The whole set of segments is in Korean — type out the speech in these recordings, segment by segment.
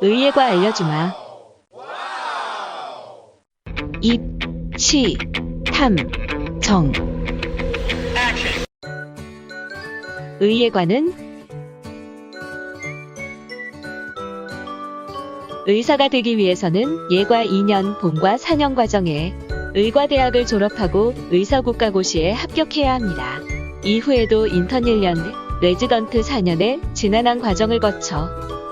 의예과 알려주마. 입, 시, 탐, 정. 의예과는 의사가 되기 위해서는 예과 2년, 본과 4년 과정에 의과대학을 졸업하고 의사국가고시에 합격해야 합니다. 이후에도 인턴 1년, 레지던트 4년의 지난한 과정을 거쳐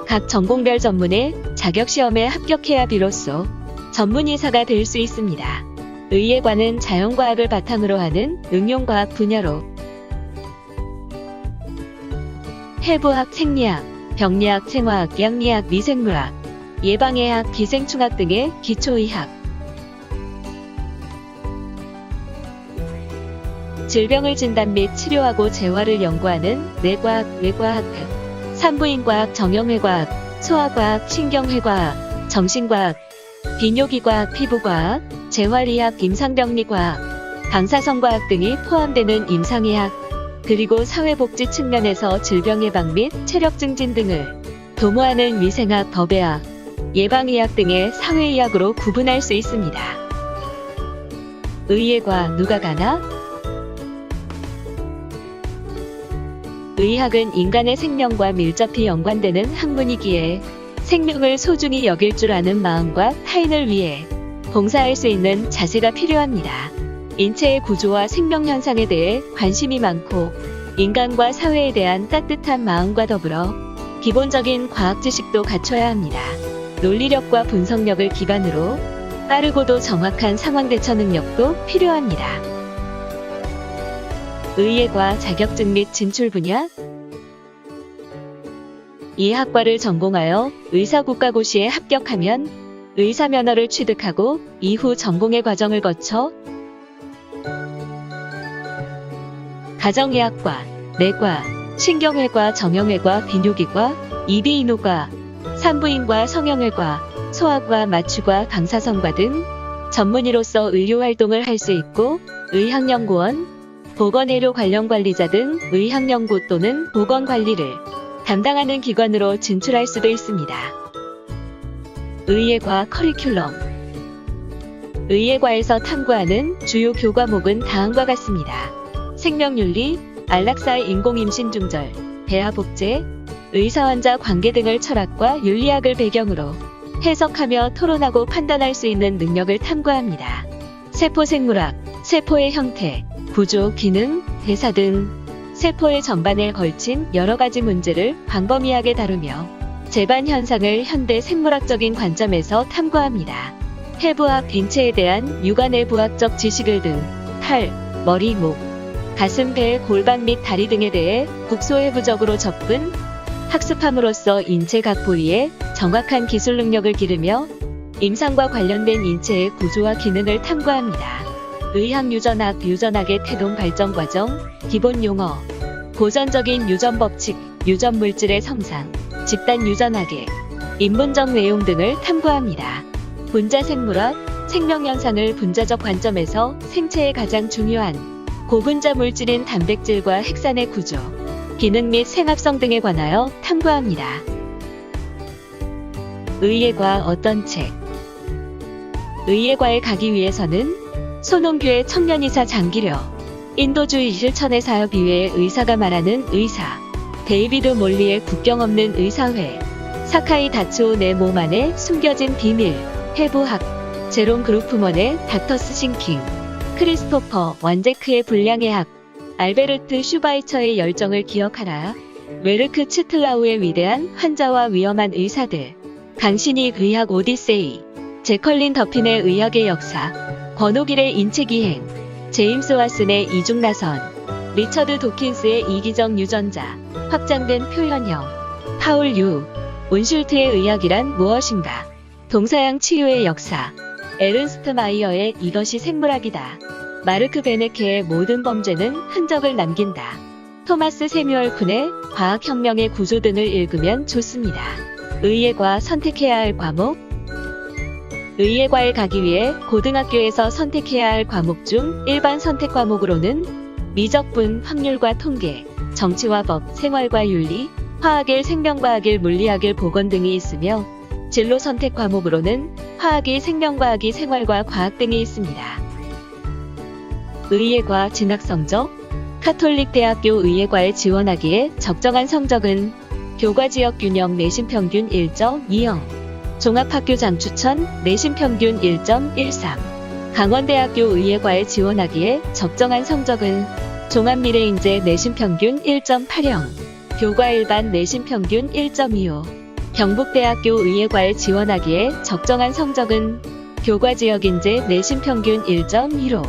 각 전공별 전문의 자격시험에 합격해야 비로소 전문의사가 될 수 있습니다. 의예과는 자연과학을 바탕으로 하는 응용과학 분야로 해부학, 생리학, 병리학, 생화학, 양리학, 미생물학, 예방의학, 기생충학 등의 기초의학, 질병을 진단 및 치료하고 재활을 연구하는 뇌과학, 외과학, 산부인과학, 정형외과학, 소아과학, 신경외과학, 정신과학, 비뇨기과학, 피부과학, 재활의학, 임상병리과학, 방사선과학 등이 포함되는 임상의학, 그리고 사회복지 측면에서 질병 예방 및 체력 증진 등을 도모하는 위생학, 법의학, 예방의학 등의 사회의학으로 구분할 수 있습니다. 의예과 누가 가나? 의학은 인간의 생명과 밀접히 연관되는 학문이기에 생명을 소중히 여길 줄 아는 마음과 타인을 위해 봉사할 수 있는 자세가 필요합니다. 인체의 구조와 생명 현상에 대해 관심이 많고 인간과 사회에 대한 따뜻한 마음과 더불어 기본적인 과학 지식도 갖춰야 합니다. 논리력과 분석력을 기반으로 빠르고도 정확한 상황 대처 능력도 필요합니다. 의예과 자격증 및 진출 분야. 이 학과를 전공하여 의사국가고시에 합격하면 의사면허를 취득하고 이후 전공의 과정을 거쳐 가정의학과, 내과, 신경외과, 정형외과, 비뇨기과, 이비인후과, 산부인과, 성형외과, 소아과, 마취과, 방사선과 등 전문의로서 의료활동을 할 수 있고 의학연구원, 보건의료 관련 관리자 등 의학연구 또는 보건관리를 담당하는 기관으로 진출할 수도 있습니다. 의예과 커리큘럼. 의예과에서 탐구하는 주요 교과목은 다음과 같습니다. 생명윤리, 안락사, 인공임신 중절, 배아복제, 의사환자 관계 등을 철학과 윤리학을 배경으로 해석하며 토론하고 판단할 수 있는 능력을 탐구합니다. 세포생물학, 세포의 형태, 구조, 기능, 대사 등 세포의 전반에 걸친 여러 가지 문제를 광범위하게 다루며 재반 현상을 현대 생물학적인 관점에서 탐구합니다. 해부학, 인체에 대한 육안내부학적 지식을 등 팔, 머리, 목, 가슴, 배, 골반 및 다리 등에 대해 국소해부적으로 접근, 학습함으로써 인체 각 부위에 정확한 기술 능력을 기르며 임상과 관련된 인체의 구조와 기능을 탐구합니다. 의학 유전학, 유전학의 태동 발전 과정, 기본 용어, 고전적인 유전 법칙, 유전 물질의 성상, 집단 유전학의 인문적 내용 등을 탐구합니다. 분자 생물학, 생명 현상을 분자적 관점에서 생체의 가장 중요한 고분자 물질인 단백질과 핵산의 구조, 기능 및 생합성 등에 관하여 탐구합니다. 의예과 어떤 책? 의예과에 가기 위해서는 손홍규의 청년의사 장기려, 인도주의 실천의 사역 이외의 의사가 말하는 의사, 데이비드 몰리의 국경 없는 의사회, 사카이 다츠오 내 몸 안에 숨겨진 비밀, 해부학, 제롬 그루프먼의 닥터스 싱킹, 크리스토퍼 완제크의 불량의 학, 알베르트 슈바이처의 열정을 기억하라, 웨르크 츠틀라우의 위대한 환자와 위험한 의사들, 강신익 의학 오디세이, 제컬린 더핀의 의학의 역사, 권오길의 인체기행, 제임스 왓슨의 이중나선, 리처드 도킨스의 이기적 유전자, 확장된 표현형, 파울 유, 온슐트의 의학이란 무엇인가, 동서양 치유의 역사, 에른스트 마이어의 이것이 생물학이다, 마르크 베네케의 모든 범죄는 흔적을 남긴다, 토마스 세뮤얼 쿤의 과학혁명의 구조 등을 읽으면 좋습니다. 의예과 선택해야 할 과목. 의예과에 가기 위해 고등학교에서 선택해야 할 과목 중 일반 선택 과목으로는 미적분, 확률과 통계, 정치와 법, 생활과 윤리, 화학일, 생명과학일, 물리학일, 보건 등이 있으며 진로 선택 과목으로는 화학이 생명과학이 생활과 과학 등이 있습니다. 의예과 진학 성적. 카톨릭대학교 의예과에 지원하기에 적정한 성적은 교과 지역 균형 내신 평균 1.20, 종합학교 장추천 내신 평균 1.13. 강원대학교 의예과에 지원하기에 적정한 성적은 종합미래인재 내신 평균 1.80, 교과 일반 내신 평균 1.25. 경북대학교 의예과에 지원하기에 적정한 성적은 교과 지역인재 내신 평균 1.15,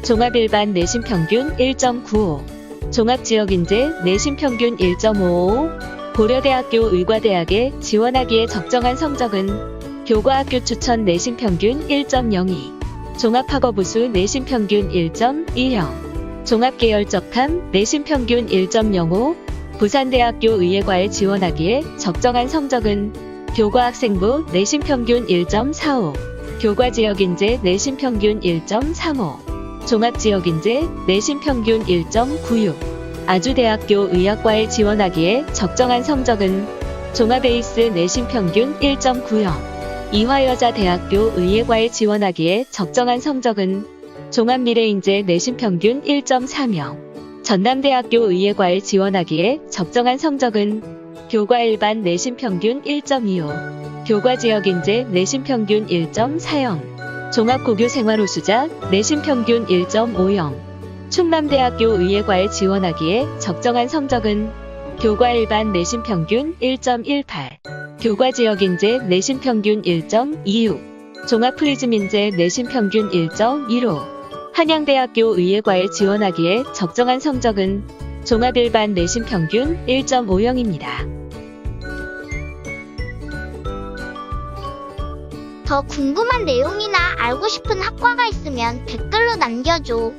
종합 일반 내신 평균 1.95, 종합 지역인재 내신 평균 1.55. 고려대학교 의과대학에 지원하기에 적정한 성적은 교과 학교 추천 내신 평균 1.02, 종합학업우수 내신 평균 1.10, 종합계열적함 내신 평균 1.05. 부산대학교 의예과에 지원하기에 적정한 성적은 교과학생부 내신 평균 1.45, 교과 지역인재 내신 평균 1.35, 종합 지역인재 내신 평균 1.96. 아주대학교 의학과에 지원하기에 적정한 성적은 종합 에이스 내신 평균 1.90, 이화여자대학교 의예과에 지원하기에 적정한 성적은 종합 미래인재 내신 평균 1.30, 전남대학교 의예과에 지원하기에 적정한 성적은 교과 일반 내신 평균 1.25, 교과 지역인재 내신 평균 1.40, 종합고교생활우수자 내신 평균 1.50. 충남대학교 의예과에 지원하기에 적정한 성적은 교과 일반 내신 평균 1.18, 교과 지역인재 내신 평균 1.26, 종합프리즘인재 내신 평균 1.15. 한양대학교 의예과에 지원하기에 적정한 성적은 종합 일반 내신 평균 1.50입니다. 더 궁금한 내용이나 알고 싶은 학과가 있으면 댓글로 남겨줘.